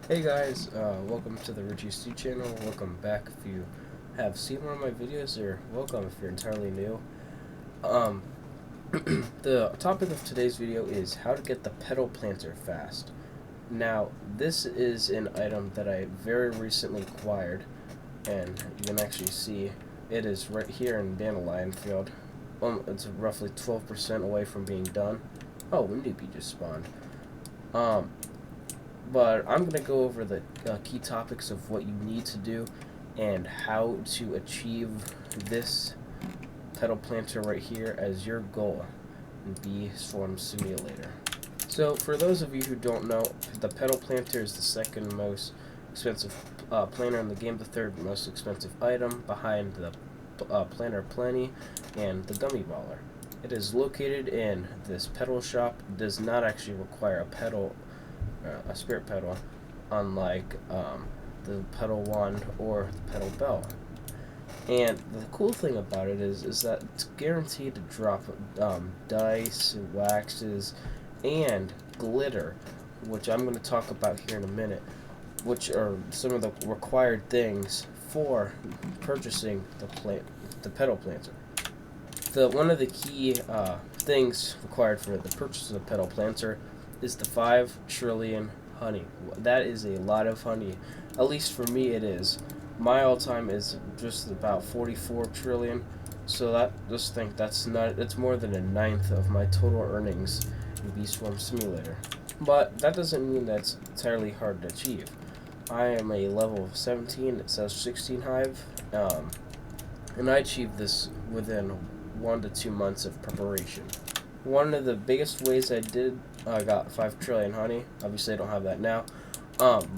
Hey guys, welcome to the Richie Stu channel. Welcome back if you have seen one of my videos, or welcome if you're entirely new. Um, the topic of today's video is how to get the petal planter fast. Now, this is an item that I very recently acquired, and you can actually see it is right here in Dandelion Field. It's roughly 12% away from being done. Oh, Windoopy just spawned. But I'm going to go over the key topics of what you need to do and how to achieve this petal planter right here as your goal in Bee Swarm Simulator. So for those of you who don't know, the petal planter is the second most expensive planter in the game, the third most expensive item behind the planter plenty and the gummy baller. It is located in this petal shop. It does not actually require a spirit petal, unlike the petal wand or the petal bell. And the cool thing about it is that it's guaranteed to drop dice, waxes, and glitter, which I'm going to talk about here in a minute, which are some of the required things for purchasing the petal planter. One of the key things required for the purchase of the petal planter is the 5 trillion honey. That is a lot of honey. At least for me it is. My all-time is just about 44 trillion. So it's more than a ninth of my total earnings in Bee Swarm Simulator. But that doesn't mean that's entirely hard to achieve. I am a level 17, it says 16 hive, and I achieved this within 1 to 2 months of preparation. One of the biggest ways I got 5 trillion honey, obviously I don't have that now,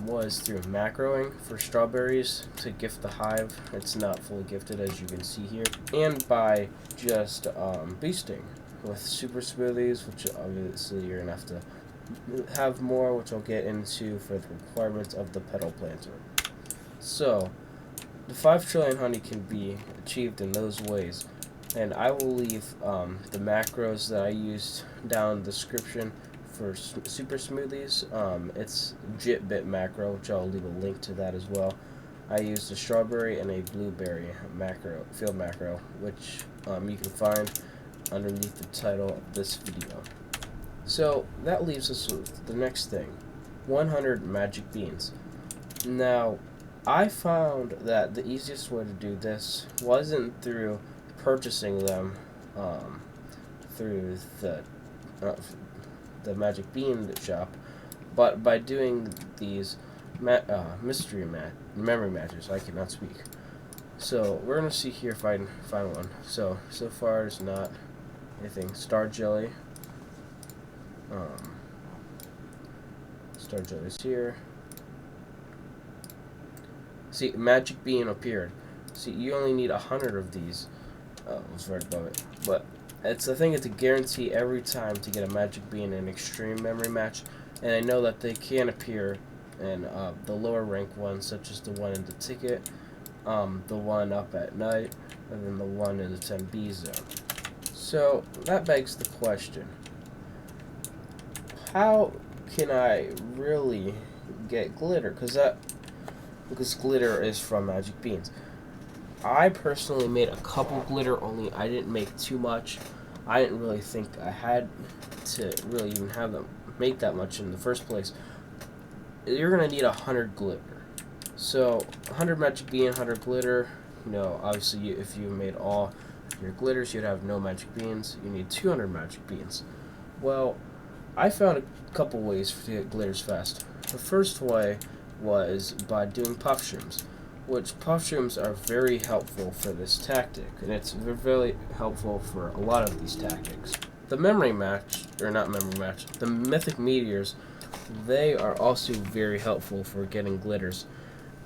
was through macroing for strawberries to gift the hive. It's not fully gifted, as you can see here, and by just boosting with super smoothies, which obviously you're gonna have to have more, which I'll get into for the requirements of the petal planter. So the 5 trillion honey can be achieved in those ways, and I will leave the macros that I used down in the description for super smoothies. It's JitBit macro, which I'll leave a link to that as well. I used a strawberry and a blueberry macro, field macro, which you can find underneath the title of this video. So that leaves us with the next thing, 100 magic beans. Now, I found that the easiest way to do this wasn't through purchasing them through the magic bean shop, but by doing these memory matches. I cannot speak. So we're gonna see here if I can find one. So far there's not anything. Star jelly. Star jelly's here. See, magic bean appeared. See, you only need 100 of these. Oh, it's right above it. But it's a guarantee every time to get a magic bean in an extreme memory match. And I know that they can appear in the lower rank ones, such as the one in the ticket, the one up at night, and then the one in the 10B zone. So that begs the question: how can I really get glitter? Because glitter is from magic beans. I personally made a couple glitter, only I didn't make too much. I didn't really think I had to really even have them make that much in the first place. You're gonna need 100 glitter. So 100 magic bean, 100 glitter. Obviously if you made all your glitters, you'd have no magic beans. You need 200 magic beans. Well, I found a couple ways to get glitters fast. The first way was by doing puff shrooms, which puff shrooms are very helpful for this tactic, and it's very helpful for a lot of these tactics. The the mythic meteors, they are also very helpful for getting glitters.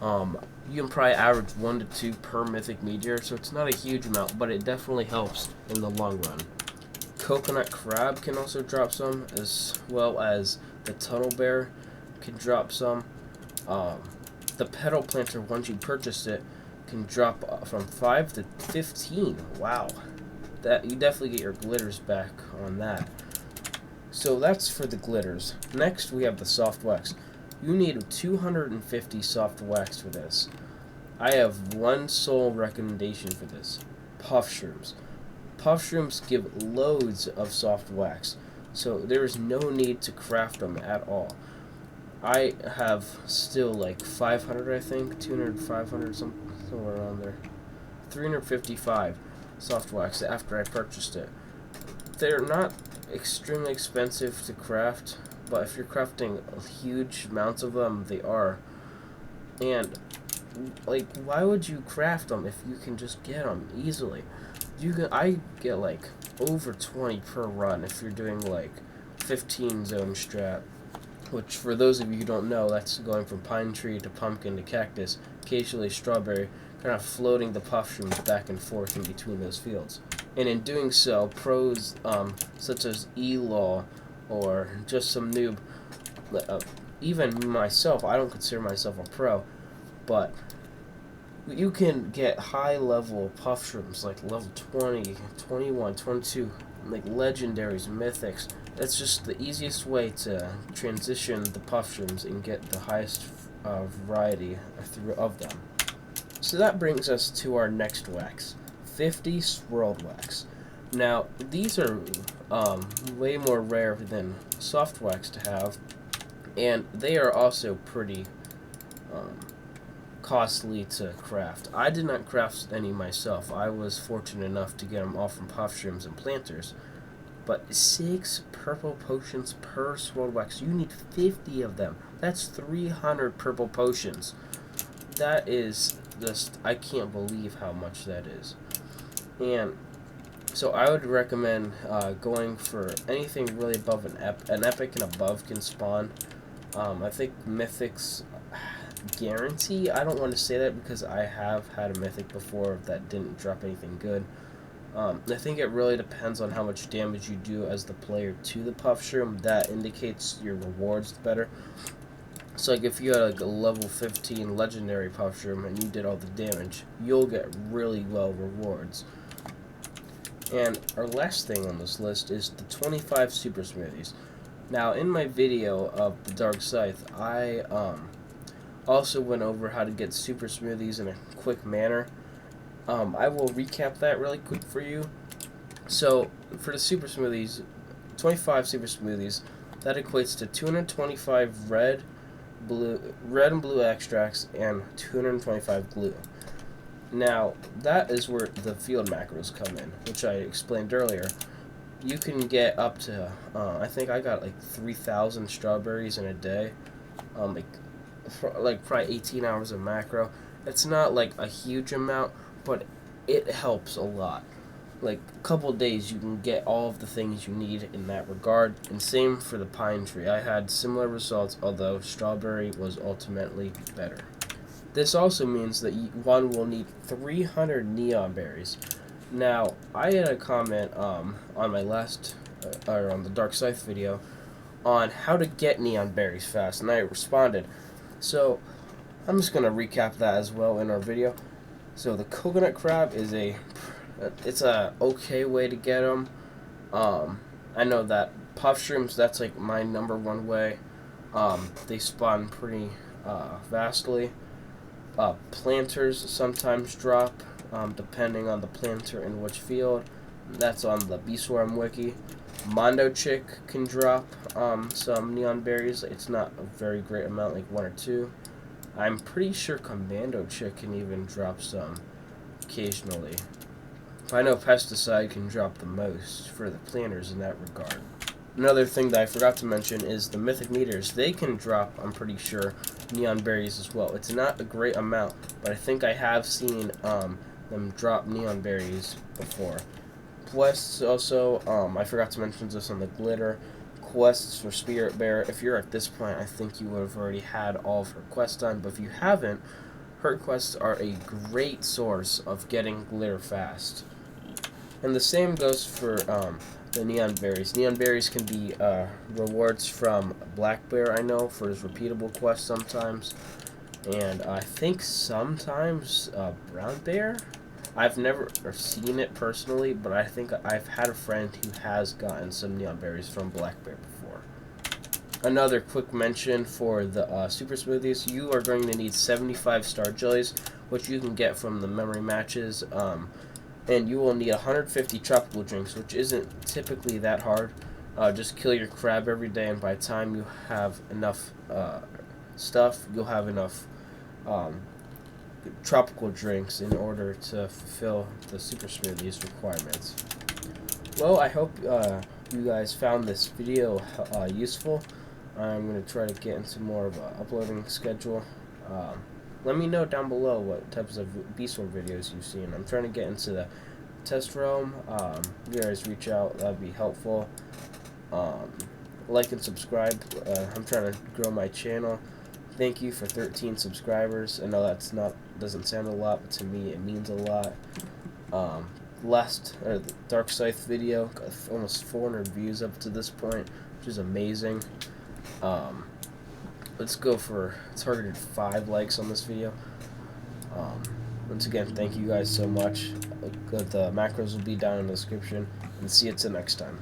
You can probably average 1 to 2 per mythic meteor, so it's not a huge amount, but it definitely helps in the long run. Coconut crab can also drop some, as well as the tunnel bear can drop some. The petal planter, once you purchase it, can drop from 5 to 15. Wow, that you definitely get your glitters back on that. So that's for the glitters. Next we have the soft wax. You need 250 soft wax for this. I have one sole recommendation for this. Puff shrooms. Puff shrooms give loads of soft wax, so there is no need to craft them at all. I have still like 500, I think, 200, 500, somewhere around there. 355 soft wax after I purchased it. They're not extremely expensive to craft, but if you're crafting huge amounts of them, they are. And like, why would you craft them if you can just get them easily? I get like over 20 per run if you're doing like 15 zone strat, which for those of you who don't know, that's going from pine tree to pumpkin to cactus, occasionally strawberry, kind of floating the puff shrooms back and forth in between those fields. And in doing so, pros such as E-Law or just some noob, even myself, I don't consider myself a pro, but you can get high-level puff shrooms, like level 20, 21, 22, like legendaries, mythics. That's just the easiest way to transition the puff shrooms and get the highest variety of them. So that brings us to our next wax, 50 swirled wax. Now, these are way more rare than soft wax to have, and they are also pretty costly to craft. I did not craft any myself. I was fortunate enough to get them all from puff shrooms and planters. But 6 purple potions per swirled wax. You need 50 of them. That's 300 purple potions. That is just, I can't believe how much that is. And so I would recommend going for anything really above an epic and above can spawn. I think mythics guarantee. I don't want to say that because I have had a mythic before that didn't drop anything good. I think it really depends on how much damage you do as the player to the puff shroom. That indicates your rewards better. So like if you had like a level 15 legendary puff shroom and you did all the damage, you'll get really well rewards. And our last thing on this list is the 25 super smoothies. Now in my video of the Dark Scythe, I also went over how to get super smoothies in a quick manner. I will recap that really quick for you. So for the super smoothies, 25 super smoothies, that equates to 225 red and blue extracts and 225 glue. Now that is where the field macros come in, which I explained earlier. You can get up to I think I got like 3,000 strawberries in a day, like probably 18 hours of macro. It's not like a huge amount, but it helps a lot. Like a couple days you can get all of the things you need in that regard, and same for the pine tree. I had similar results, although strawberry was ultimately better. This also means that one will need 300 neon berries. Now, I had a comment on my last, or on the Dark Scythe video, on how to get neon berries fast, and I responded. So, I'm just going to recap that as well in our video. So, the coconut crab is it's a okay way to get them. I know that puff shrooms, that's like my #1 way. They spawn pretty vastly. Planters sometimes drop, depending on the planter in which field. That's on the Beeswarm wiki. Mondo Chick can drop some neon berries. It's not a very great amount, like 1 or 2. I'm pretty sure Commando Chick can even drop some occasionally. I know Pesticide can drop the most for the planters in that regard. Another thing that I forgot to mention is the Mythic Meters. They can drop, I'm pretty sure, neon berries as well. It's not a great amount, but I think I have seen them drop neon berries before. Quests also, I forgot to mention this on the glitter. Quests for Spirit Bear. If you're at this point, I think you would have already had all of her quests done, but if you haven't, her quests are a great source of getting glitter fast. And the same goes for the neon berries. Neon berries can be rewards from Black Bear, I know, for his repeatable quests sometimes. And I think sometimes Brown Bear? I've never seen it personally, but I think I've had a friend who has gotten some neon berries from Black Bear before. Another quick mention for the super smoothies: you are going to need 75 star jellies, which you can get from the memory matches, and you will need 150 tropical drinks, which isn't typically that hard. Just kill your crab every day, and by the time you have enough stuff, you'll have enough tropical drinks in order to fulfill the super smoothies requirements. Well, I hope you guys found this video useful. I'm going to try to get into more of an uploading schedule. Let me know down below what types of B-Sword videos you've seen. I'm trying to get into the test realm. You guys reach out, that'd be helpful. Like and subscribe. I'm trying to grow my channel. Thank you for 13 subscribers. I know doesn't sound a lot, but to me it means a lot. The Dark Scythe video got almost 400 views up to this point, which is amazing. Let's go for targeted 5 likes on this video. Once again, thank you guys so much. The macros will be down in the description, and see you till next time.